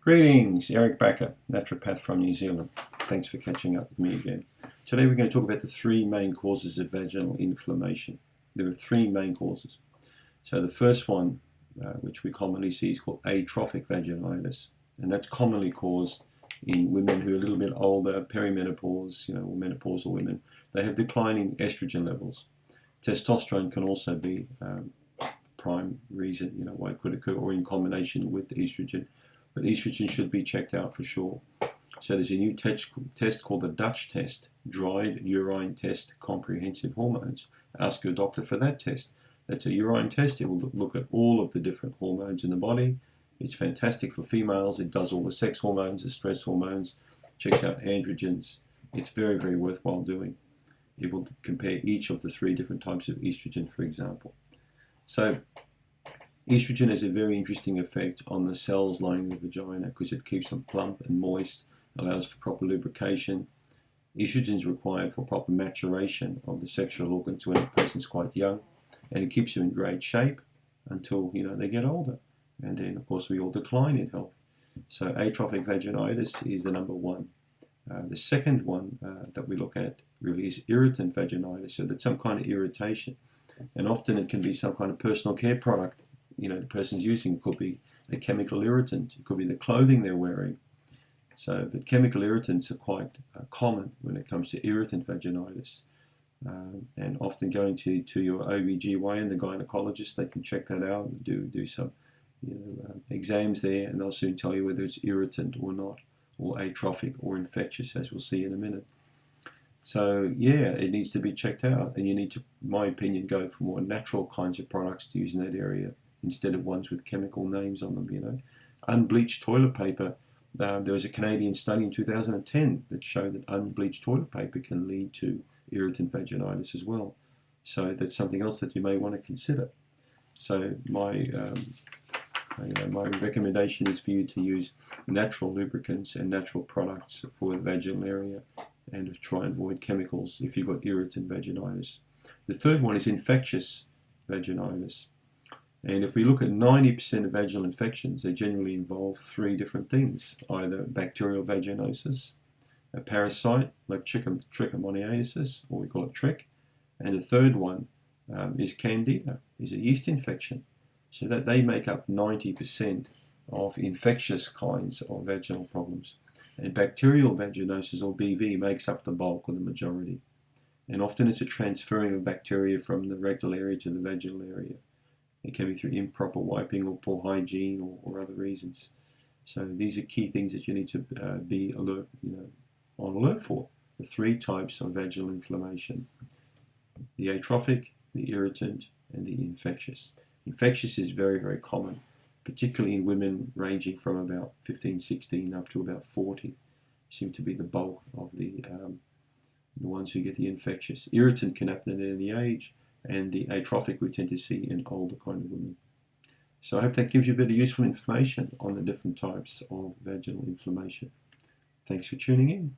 Greetings, Eric Bakker, naturopath from New Zealand. Thanks for catching up with me again. Today we're going to talk about the three main causes of vaginal inflammation. There are three main causes. So the first one, which we commonly see, is called atrophic vaginitis, and that's commonly caused in women who are a little bit older, peri-menopause, or menopausal women. They have declining estrogen levels. Testosterone can also be prime reason, why it could occur, or in combination with estrogen. But estrogen should be checked out for sure. So there's a new test called the Dutch test, dried urine test comprehensive hormones. Ask your doctor for that test. That's a urine test. It will look at all of the different hormones in the body. It's fantastic for females. It does all the sex hormones, the stress hormones, checks out androgens. It's very, very worthwhile doing. It will compare each of the three different types of estrogen, for example. So estrogen has a very interesting effect on the cells lining the vagina because it keeps them plump and moist, allows for proper lubrication. Estrogen is required for proper maturation of the sexual organs when a person's quite young, and it keeps them in great shape until they get older. And then, of course, we all decline in health. So atrophic vaginitis is the number one. The second one that we look at really is irritant vaginitis, so that's some kind of irritation. And often it can be some kind of personal care product the person's using. It could be a chemical irritant, it could be the clothing they're wearing. But chemical irritants are quite common when it comes to irritant vaginitis. And often going to your OB/GYN, the gynecologist, they can check that out and do some exams there, and they'll soon tell you whether it's irritant or not, or atrophic or infectious, as we'll see in a minute. So yeah, it needs to be checked out, and you need to, in my opinion, go for more natural kinds of products to use in that area instead of ones with chemical names on them. Unbleached toilet paper. There was a Canadian study in 2010 that showed that unbleached toilet paper can lead to irritant vaginitis as well. So that's something else that you may want to consider. So my recommendation is for you to use natural lubricants and natural products for the vaginal area, and to try and avoid chemicals if you've got irritant vaginitis. The third one is infectious vaginitis. And if we look at 90% of vaginal infections, they generally involve three different things: either bacterial vaginosis, a parasite like trichomoniasis, or we call it trich, and the third one is candida, is a yeast infection. So that they make up 90% of infectious kinds of vaginal problems. And bacterial vaginosis, or BV, makes up the bulk or the majority. And often it's a transferring of bacteria from the rectal area to the vaginal area. It can be through improper wiping or poor hygiene or other reasons. So these are key things that you need to be alert, on alert for. The three types of vaginal inflammation: the atrophic, the irritant, and the infectious. Infectious is very, very common, particularly in women ranging from about 15, 16 up to about 40. Seem to be the bulk of the ones who get the infectious. Irritant can happen at any age, and the atrophic we tend to see in older kind of women. So I hope that gives you a bit of useful information on the different types of vaginal inflammation. Thanks for tuning in.